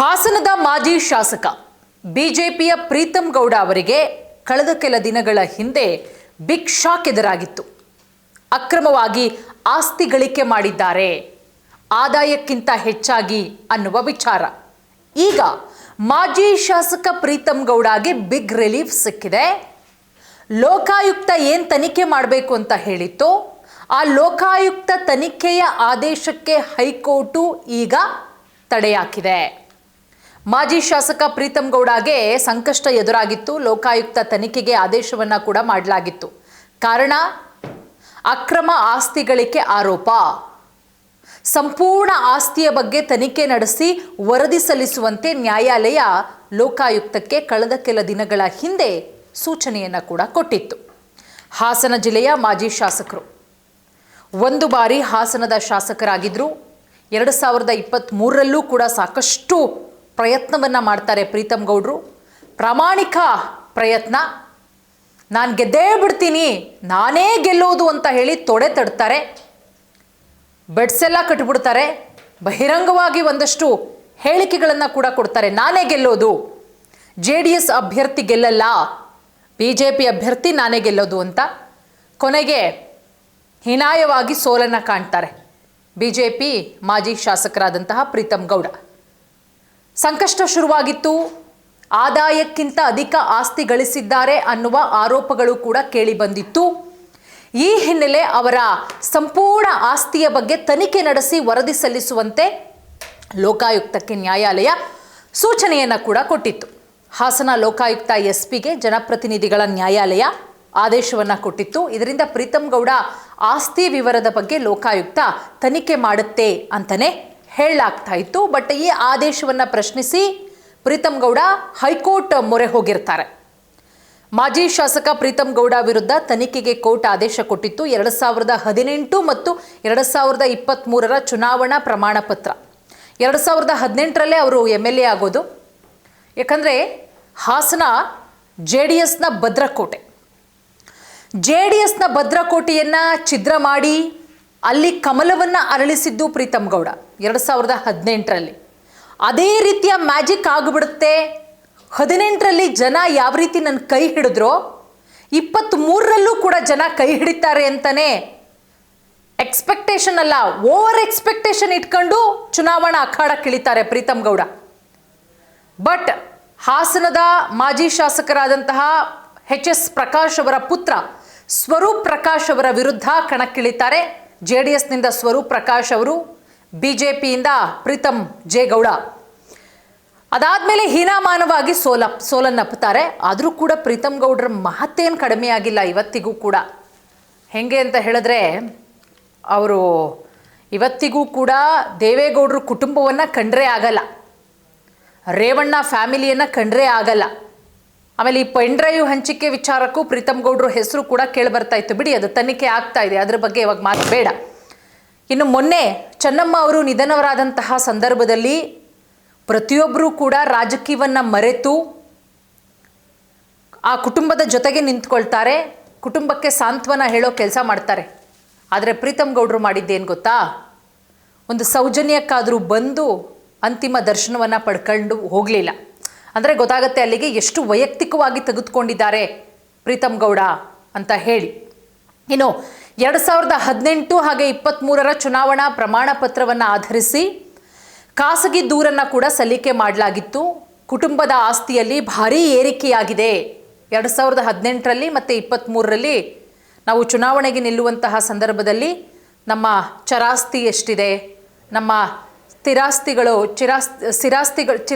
ಹಾಸನದ ಮಾಜಿ ಶಾಸಕ ಬಿಜೆಪಿಯ ಪ್ರೀತಂ ಗೌಡ ಅವರಿಗೆ ಕಳೆದ ಕೆಲ ದಿನಗಳ ಹಿಂದೆ ಬಿಗ್ ಶಾಕ್ ಎದುರಾಗಿತ್ತು. ಅಕ್ರಮವಾಗಿ ಆಸ್ತಿ ಗಳಿಕೆ ಮಾಡಿದ್ದಾರೆ, ಆದಾಯಕ್ಕಿಂತ ಹೆಚ್ಚಾಗಿ ಅನ್ನುವ ವಿಚಾರ. ಈಗ ಮಾಜಿ ಶಾಸಕ ಪ್ರೀತಂ ಗೌಡಗೆ ಬಿಗ್ ರಿಲೀಫ್ ಸಿಕ್ಕಿದೆ. ಲೋಕಾಯುಕ್ತ ಏನು ತನಿಖೆ ಮಾಡಬೇಕು ಅಂತ ಹೇಳಿತ್ತು, ಆ ಲೋಕಾಯುಕ್ತ ತನಿಖೆಯ ಆದೇಶಕ್ಕೆ ಹೈಕೋರ್ಟು ಈಗ ತಡೆ ಹಾಕಿದೆ. ಮಾಜಿ ಶಾಸಕ ಪ್ರೀತಂ ಗೌಡಗೆ ಸಂಕಷ್ಟ ಎದುರಾಗಿತ್ತು. ಲೋಕಾಯುಕ್ತ ತನಿಖೆಗೆ ಆದೇಶವನ್ನು ಕೂಡ ಮಾಡಲಾಗಿತ್ತು. ಕಾರಣ ಅಕ್ರಮ ಆಸ್ತಿ ಗಳಿಕೆ ಆರೋಪ. ಸಂಪೂರ್ಣ ಆಸ್ತಿಯ ಬಗ್ಗೆ ತನಿಖೆ ನಡೆಸಿ ವರದಿ ಸಲ್ಲಿಸುವಂತೆ ನ್ಯಾಯಾಲಯ ಲೋಕಾಯುಕ್ತಕ್ಕೆ ಕಳೆದ ಕೆಲ ದಿನಗಳ ಹಿಂದೆ ಸೂಚನೆಯನ್ನು ಕೂಡ ಕೊಟ್ಟಿತ್ತು. ಹಾಸನ ಜಿಲ್ಲೆಯ ಮಾಜಿ ಶಾಸಕರು ಒಂದು ಬಾರಿ ಹಾಸನದ ಶಾಸಕರಾಗಿದ್ದರು. 2023ರಲ್ಲೂ ಕೂಡ ಸಾಕಷ್ಟು ಪ್ರಯತ್ನವನ್ನು ಮಾಡ್ತಾರೆ ಪ್ರೀತಂ ಗೌಡರು. ಪ್ರಾಮಾಣಿಕ ಪ್ರಯತ್ನ. ನಾನು ಗೆದ್ದೇ ಬಿಡ್ತೀನಿ, ನಾನೇ ಗೆಲ್ಲೋದು ಅಂತ ಹೇಳಿ ತೊಡೆ ತಡ್ತಾರೆ. ಬೆಡ್ಸೆಲ್ಲ ಕಟ್ಟಿಬಿಡ್ತಾರೆ. ಬಹಿರಂಗವಾಗಿ ಒಂದಷ್ಟು ಹೇಳಿಕೆಗಳನ್ನು ಕೂಡ ಕೊಡ್ತಾರೆ. ನಾನೇ ಗೆಲ್ಲೋದು, JDS ಅಭ್ಯರ್ಥಿ ಗೆಲ್ಲಲ್ಲ, BJP ಅಭ್ಯರ್ಥಿ ನಾನೇ ಗೆಲ್ಲೋದು ಅಂತ. ಕೊನೆಗೆ ಹೀನಾಯವಾಗಿ ಸೋಲನ್ನು ಕಾಣ್ತಾರೆ BJP ಮಾಜಿ ಶಾಸಕರಾದಂತಹ ಪ್ರೀತಂ ಗೌಡ. ಸಂಕಷ್ಟ ಶುರುವಾಗಿತ್ತು. ಆದಾಯಕ್ಕಿಂತ ಅಧಿಕ ಆಸ್ತಿ ಗಳಿಸಿದ್ದಾರೆ ಅನ್ನುವ ಆರೋಪಗಳು ಕೂಡ ಕೇಳಿ ಬಂದಿತ್ತು. ಈ ಹಿನ್ನೆಲೆ ಅವರ ಸಂಪೂರ್ಣ ಆಸ್ತಿಯ ಬಗ್ಗೆ ತನಿಖೆ ನಡೆಸಿ ವರದಿ ಸಲ್ಲಿಸುವಂತೆ ಲೋಕಾಯುಕ್ತಕ್ಕೆ ನ್ಯಾಯಾಲಯ ಸೂಚನೆಯನ್ನು ಕೂಡ ಕೊಟ್ಟಿತ್ತು. ಹಾಸನ ಲೋಕಾಯುಕ್ತ SPಗೆ ಜನಪ್ರತಿನಿಧಿಗಳ ನ್ಯಾಯಾಲಯ ಆದೇಶವನ್ನು ಕೊಟ್ಟಿತ್ತು. ಇದರಿಂದ ಪ್ರೀತಂ ಗೌಡ ಆಸ್ತಿ ವಿವರದ ಬಗ್ಗೆ ಲೋಕಾಯುಕ್ತ ತನಿಖೆ ಮಾಡುತ್ತೆ ಅಂತಲೇ ಹೇಳಲಾಗ್ತಾ ಇತ್ತು. ಬಟ್ ಈ ಆದೇಶವನ್ನು ಪ್ರಶ್ನಿಸಿ ಪ್ರೀತಂ ಗೌಡ ಹೈಕೋರ್ಟ್ ಮೊರೆ ಹೋಗಿರ್ತಾರೆ. ಮಾಜಿ ಶಾಸಕ ಪ್ರೀತಂ ಗೌಡ ವಿರುದ್ಧ ತನಿಖೆಗೆ ಕೋರ್ಟ್ ಆದೇಶ ಕೊಟ್ಟಿತ್ತು. 2018 ಮತ್ತು 2023ರ ಚುನಾವಣಾ ಪ್ರಮಾಣ ಪತ್ರ. 2018ರಲ್ಲೇ ಅವರು MLA ಆಗೋದು. ಯಾಕಂದರೆ ಹಾಸನ JDSನ ಭದ್ರಕೋಟೆ. JDSನ ಭದ್ರಕೋಟೆಯನ್ನು ಛಿದ್ರ ಮಾಡಿ ಅಲ್ಲಿ ಕಮಲವನ್ನು ಅರಳಿಸಿದ್ದು ಪ್ರೀತಂ ಗೌಡ 2018ರಲ್ಲಿ. ಅದೇ ರೀತಿಯ ಮ್ಯಾಜಿಕ್ ಆಗಿಬಿಡುತ್ತೆ. 18ರಲ್ಲಿ ಜನ ಯಾವ ರೀತಿ ನನ್ನ ಕೈ ಹಿಡಿದ್ರೋ 23ರಲ್ಲೂ ಕೂಡ ಜನ ಕೈ ಹಿಡಿತಾರೆ ಅಂತಲೇ ಎಕ್ಸ್ಪೆಕ್ಟೇಷನ್ ಅಲ್ಲ, ಓವರ್ ಎಕ್ಸ್ಪೆಕ್ಟೇಷನ್ ಇಟ್ಕೊಂಡು ಚುನಾವಣಾ ಅಖಾಡಕ್ಕೆ ಇಳಿತಾರೆ ಪ್ರೀತಂ ಗೌಡ. ಬಟ್ ಹಾಸನದ ಮಾಜಿ ಶಾಸಕರಾದಂತಹ HS ಪ್ರಕಾಶ್ ಅವರ ಪುತ್ರ ಸ್ವರೂಪ್ ಪ್ರಕಾಶ್ ಅವರ ವಿರುದ್ಧ ಕಣಕ್ಕಿಳಿತಾರೆ. JDSನಿಂದ ಸ್ವರೂಪ್ ಪ್ರಕಾಶ್ ಅವರು, BJPಯಿಂದ ಪ್ರೀತಂ ಜೆ ಗೌಡ. ಅದಾದಮೇಲೆ ಹೀನಾಮಾನವಾಗಿ ಸೋಲನ್ನಪ್ಪುತ್ತಾರೆ. ಆದರೂ ಕೂಡ ಪ್ರೀತಂ ಗೌಡರ ಮಹತ್ತೇನು ಕಡಿಮೆ ಆಗಿಲ್ಲ ಇವತ್ತಿಗೂ ಕೂಡ. ಹೆಂಗೆ ಅಂತ ಹೇಳಿದ್ರೆ ಅವರು ಇವತ್ತಿಗೂ ಕೂಡ ದೇವೇಗೌಡರ ಕುಟುಂಬವನ್ನು ಕಂಡ್ರೆ ಆಗಲ್ಲ, ರೇವಣ್ಣ ಫ್ಯಾಮಿಲಿಯನ್ನು ಕಂಡ್ರೆ ಆಗಲ್ಲ. ಆಮೇಲೆ ಈ ಪೆನ್ ಡ್ರೈವ್ ಹಂಚಿಕೆ ವಿಚಾರಕ್ಕೂ ಪ್ರೀತಂ ಗೌಡರ ಹೆಸರು ಕೂಡ ಕೇಳಿಬರ್ತಾ ಇತ್ತು. ಬಿಡಿ, ಅದು ತನಿಖೆ ಆಗ್ತಾ ಇದೆ, ಅದ್ರ ಬಗ್ಗೆ ಇವಾಗ ಮಾತು ಬೇಡ. ಇನ್ನು ಮೊನ್ನೆ ಚೆನ್ನಮ್ಮ ಅವರು ನಿಧನವರಾದಂತಹ ಸಂದರ್ಭದಲ್ಲಿ ಪ್ರತಿಯೊಬ್ಬರೂ ಕೂಡ ರಾಜಕೀಯವನ್ನು ಮರೆತು ಆ ಕುಟುಂಬದ ಜೊತೆಗೆ ನಿಂತ್ಕೊಳ್ತಾರೆ, ಕುಟುಂಬಕ್ಕೆ ಸಾಂತ್ವನ ಹೇಳೋ ಕೆಲಸ ಮಾಡ್ತಾರೆ. ಆದರೆ ಪ್ರೀತಂ ಗೌಡರು ಮಾಡಿದ್ದೇನು ಗೊತ್ತಾ? ಒಂದು ಸೌಜನ್ಯಕ್ಕಾದರೂ ಬಂದು ಅಂತಿಮ ದರ್ಶನವನ್ನು ಪಡ್ಕೊಂಡು ಹೋಗಲಿಲ್ಲ. ಅಂದರೆ ಗೊತ್ತಾಗುತ್ತೆ ಅಲ್ಲಿಗೆ ಎಷ್ಟು ವೈಯಕ್ತಿಕವಾಗಿ ತೆಗೆದುಕೊಂಡಿದ್ದಾರೆ ಪ್ರೀತಂ ಗೌಡ ಅಂತ ಹೇಳಿ. ಇನ್ನು 2018 ಹಾಗೆ 23ರ ಚುನಾವಣಾ ಪ್ರಮಾಣ ಪತ್ರವನ್ನು ಆಧರಿಸಿ ಖಾಸಗಿ ದೂರನ್ನು ಕೂಡ ಸಲ್ಲಿಕೆ ಮಾಡಲಾಗಿತ್ತು. ಕುಟುಂಬದ ಆಸ್ತಿಯಲ್ಲಿ ಭಾರೀ ಏರಿಕೆಯಾಗಿದೆ. 2018ರಲ್ಲಿ ಮತ್ತು 23ರಲ್ಲಿ ನಾವು ಚುನಾವಣೆಗೆ ನಿಲ್ಲುವಂತಹ ಸಂದರ್ಭದಲ್ಲಿ ನಮ್ಮ ಚರಾಸ್ತಿ ಎಷ್ಟಿದೆ, ನಮ್ಮ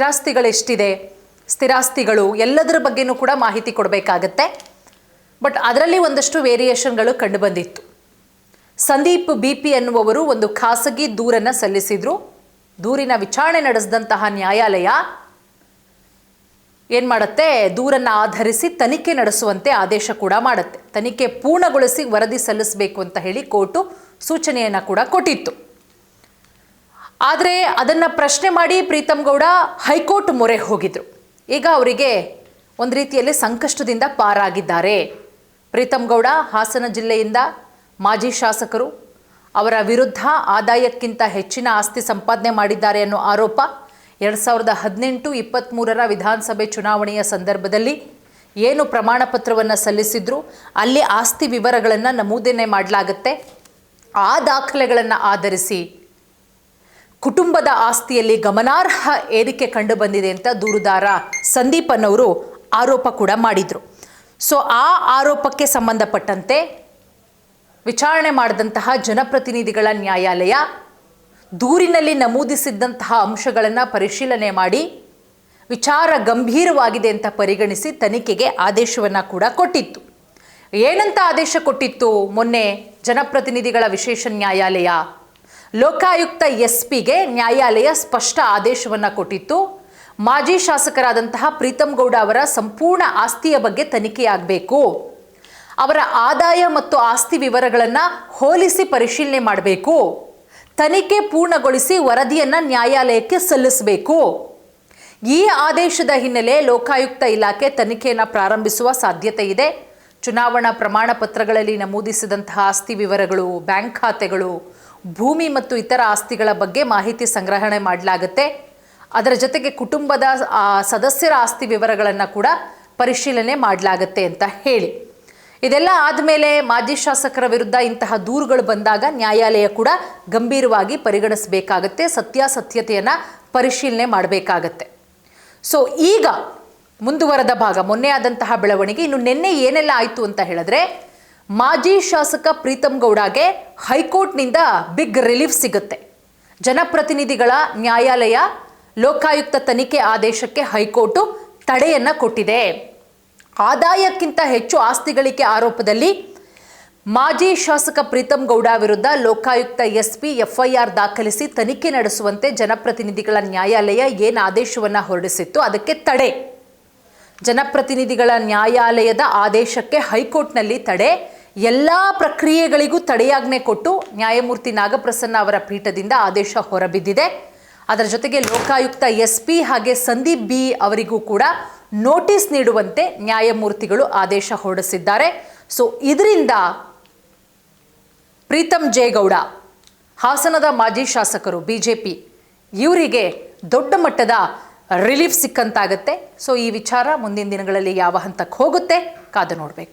ಚಿರಾಸ್ತಿಗಳೆಷ್ಟಿದೆ, ಸ್ಥಿರಾಸ್ತಿಗಳು ಎಲ್ಲದರ ಬಗ್ಗೆನೂ ಕೂಡ ಮಾಹಿತಿ ಕೊಡಬೇಕಾಗತ್ತೆ. ಬಟ್ ಅದರಲ್ಲಿ ಒಂದಷ್ಟು ವೇರಿಯೇಷನ್ಗಳು ಕಂಡುಬಂದಿತ್ತು. ಸಂದೀಪ್ BP ಅನ್ನುವವರು ಒಂದು ಖಾಸಗಿ ದೂರನ್ನು ಸಲ್ಲಿಸಿದ್ರು. ದೂರಿನ ವಿಚಾರಣೆ ನಡೆಸಿದಂತಹ ನ್ಯಾಯಾಲಯ ಏನು ಮಾಡುತ್ತೆ, ದೂರನ್ನು ಆಧರಿಸಿ ತನಿಖೆ ನಡೆಸುವಂತೆ ಆದೇಶ ಕೂಡ ಮಾಡುತ್ತೆ. ತನಿಖೆ ಪೂರ್ಣಗೊಳಿಸಿ ವರದಿ ಸಲ್ಲಿಸಬೇಕು ಅಂತ ಹೇಳಿ ಕೋರ್ಟು ಸೂಚನೆಯನ್ನು ಕೂಡ ಕೊಟ್ಟಿತ್ತು. ಆದರೆ ಅದನ್ನು ಪ್ರಶ್ನೆ ಮಾಡಿ ಪ್ರೀತಂ ಗೌಡ ಹೈಕೋರ್ಟ್ ಮೊರೆ ಹೋಗಿದ್ರು. ಈಗ ಅವರಿಗೆ ಒಂದು ರೀತಿಯಲ್ಲಿ ಸಂಕಷ್ಟದಿಂದ ಪಾರಾಗಿದ್ದಾರೆ. ಪ್ರೀತಂ ಗೌಡ ಹಾಸನ ಜಿಲ್ಲೆಯಿಂದ ಮಾಜಿ ಶಾಸಕರು. ಅವರ ವಿರುದ್ಧ ಆದಾಯಕ್ಕಿಂತ ಹೆಚ್ಚಿನ ಆಸ್ತಿ ಸಂಪಾದನೆ ಮಾಡಿದ್ದಾರೆ ಅನ್ನೋ ಆರೋಪ 2018-23 ವಿಧಾನಸಭೆ ಚುನಾವಣೆಯ ಸಂದರ್ಭದಲ್ಲಿ ಏನು ಪ್ರಮಾಣ ಪತ್ರವನ್ನು ಸಲ್ಲಿಸಿದ್ರು ಅಲ್ಲಿ ಆಸ್ತಿ ವಿವರಗಳನ್ನು ನಮೂದನೆ ಮಾಡಲಾಗುತ್ತೆ. ಆ ದಾಖಲೆಗಳನ್ನು ಆಧರಿಸಿ ಕುಟುಂಬದ ಆಸ್ತಿಯಲ್ಲಿ ಗಮನಾರ್ಹ ಏರಿಕೆ ಕಂಡು ಬಂದಿದೆ ಅಂತ ದೂರುದಾರ ಸಂದೀಪ್ ಅನ್ನೋರು ಆರೋಪ ಕೂಡ ಮಾಡಿದರು. ಸೊ ಆ ಆರೋಪಕ್ಕೆ ಸಂಬಂಧಪಟ್ಟಂತೆ ವಿಚಾರಣೆ ಮಾಡಿದಂತಹ ಜನಪ್ರತಿನಿಧಿಗಳ ನ್ಯಾಯಾಲಯ ದೂರಿನಲ್ಲಿ ನಮೂದಿಸಿದ್ದಂತಹ ಅಂಶಗಳನ್ನು ಪರಿಶೀಲನೆ ಮಾಡಿ ವಿಚಾರ ಗಂಭೀರವಾಗಿದೆ ಅಂತ ಪರಿಗಣಿಸಿ ತನಿಖೆಗೆ ಆದೇಶವನ್ನು ಕೂಡ ಕೊಟ್ಟಿತ್ತು. ಏನಂತ ಆದೇಶ ಕೊಟ್ಟಿತ್ತು? ಮೊನ್ನೆ ಜನಪ್ರತಿನಿಧಿಗಳ ವಿಶೇಷ ನ್ಯಾಯಾಲಯ ಲೋಕಾಯುಕ್ತ SP-ಗೆ ನ್ಯಾಯಾಲಯ ಸ್ಪಷ್ಟ ಆದೇಶವನ್ನು ಕೊಟ್ಟಿತ್ತು. ಮಾಜಿ ಶಾಸಕರಾದಂತಹ ಪ್ರೀತಮ್ ಗೌಡ ಅವರ ಸಂಪೂರ್ಣ ಆಸ್ತಿಯ ಬಗ್ಗೆ ತನಿಖೆಯಾಗಬೇಕು. ಅವರ ಆದಾಯ ಮತ್ತು ಆಸ್ತಿ ವಿವರಗಳನ್ನು ಹೋಲಿಸಿ ಪರಿಶೀಲನೆ ಮಾಡಬೇಕು. ತನಿಖೆ ಪೂರ್ಣಗೊಳಿಸಿ ವರದಿಯನ್ನು ನ್ಯಾಯಾಲಯಕ್ಕೆ ಸಲ್ಲಿಸಬೇಕು. ಈ ಆದೇಶದ ಹಿನ್ನೆಲೆ ಲೋಕಾಯುಕ್ತ ಇಲಾಖೆ ತನಿಖೆಯನ್ನು ಪ್ರಾರಂಭಿಸುವ ಸಾಧ್ಯತೆ ಇದೆ. ಚುನಾವಣಾ ಪ್ರಮಾಣ ಪತ್ರಗಳಲ್ಲಿ ನಮೂದಿಸಿದಂತಹ ಆಸ್ತಿ ವಿವರಗಳು, ಬ್ಯಾಂಕ್ ಖಾತೆಗಳು, ಭೂಮಿ ಮತ್ತು ಇತರ ಆಸ್ತಿಗಳ ಬಗ್ಗೆ ಮಾಹಿತಿ ಸಂಗ್ರಹಣೆ ಮಾಡಲಾಗುತ್ತೆ. ಅದರ ಜೊತೆಗೆ ಕುಟುಂಬದ ಸದಸ್ಯರ ಆಸ್ತಿ ವಿವರಗಳನ್ನು ಕೂಡ ಪರಿಶೀಲನೆ ಮಾಡಲಾಗುತ್ತೆ ಅಂತ ಹೇಳಿ, ಇದೆಲ್ಲ ಆದಮೇಲೆ ಮಾಜಿ ಶಾಸಕರ ವಿರುದ್ಧ ಇಂತಹ ದೂರುಗಳು ಬಂದಾಗ ನ್ಯಾಯಾಲಯ ಕೂಡ ಗಂಭೀರವಾಗಿ ಪರಿಗಣಿಸಬೇಕಾಗತ್ತೆ, ಸತ್ಯಾಸತ್ಯತೆಯನ್ನು ಪರಿಶೀಲನೆ ಮಾಡಬೇಕಾಗತ್ತೆ. ಸೊ ಈಗ ಮುಂದುವರೆದ ಭಾಗ, ಮೊನ್ನೆ ಆದಂತಹ ಬೆಳವಣಿಗೆ. ಇನ್ನು ನಿನ್ನೆ ಏನೆಲ್ಲ ಆಯಿತು ಅಂತ ಹೇಳಿದ್ರೆ, ಮಾಜಿ ಶಾಸಕ ಪ್ರೀತಮ್ ಗೌಡಗೆ ಹೈಕೋರ್ಟ್ನಿಂದ ಬಿಗ್ ರಿಲೀಫ್ ಸಿಗುತ್ತೆ. ಜನಪ್ರತಿನಿಧಿಗಳ ನ್ಯಾಯಾಲಯ ಲೋಕಾಯುಕ್ತ ತನಿಖೆ ಆದೇಶಕ್ಕೆ ಹೈಕೋರ್ಟು ತಡೆಯನ್ನು ಕೊಟ್ಟಿದೆ. ಆದಾಯಕ್ಕಿಂತ ಹೆಚ್ಚು ಆಸ್ತಿ ಗಳಿಕೆ ಆರೋಪದಲ್ಲಿ ಮಾಜಿ ಶಾಸಕ ಪ್ರೀತಮ್ ಗೌಡ ವಿರುದ್ಧ ಲೋಕಾಯುಕ್ತ SP FIR ದಾಖಲಿಸಿ ತನಿಖೆ ನಡೆಸುವಂತೆ ಜನಪ್ರತಿನಿಧಿಗಳ ನ್ಯಾಯಾಲಯ ಏನು ಆದೇಶವನ್ನು ಹೊರಡಿಸಿತ್ತು ಅದಕ್ಕೆ ತಡೆ. ಜನಪ್ರತಿನಿಧಿಗಳ ನ್ಯಾಯಾಲಯದ ಆದೇಶಕ್ಕೆ ಹೈಕೋರ್ಟ್ನಲ್ಲಿ ತಡೆ. ಎಲ್ಲ ಪ್ರಕ್ರಿಯೆಗಳಿಗೂ ತಡೆಯಾಜ್ಞೆ ಕೊಟ್ಟು ನ್ಯಾಯಮೂರ್ತಿ ನಾಗಪ್ರಸನ್ನ ಅವರ ಪೀಠದಿಂದ ಆದೇಶ ಹೊರಬಿದ್ದಿದೆ. ಅದರ ಜೊತೆಗೆ ಲೋಕಾಯುಕ್ತ SP ಹಾಗೆ ಸಂದೀಪ್ B ಅವರಿಗೂ ಕೂಡ ನೋಟಿಸ್ ನೀಡುವಂತೆ ನ್ಯಾಯಮೂರ್ತಿಗಳು ಆದೇಶ ಹೊರಡಿಸಿದ್ದಾರೆ. ಸೊ ಇದರಿಂದ ಪ್ರೀತಮ್ ಜೆ ಗೌಡ, ಹಾಸನದ ಮಾಜಿ ಶಾಸಕರು, BJP ಇವರಿಗೆ ದೊಡ್ಡ ಮಟ್ಟದ ರಿಲೀಫ್ ಸಿಕ್ಕಂತಾಗತ್ತೆ. ಸೊ ಈ ವಿಚಾರ ಮುಂದಿನ ದಿನಗಳಲ್ಲಿ ಯಾವ ಹಂತಕ್ಕೆ ಹೋಗುತ್ತೆ ಕಾದು ನೋಡಬೇಕು.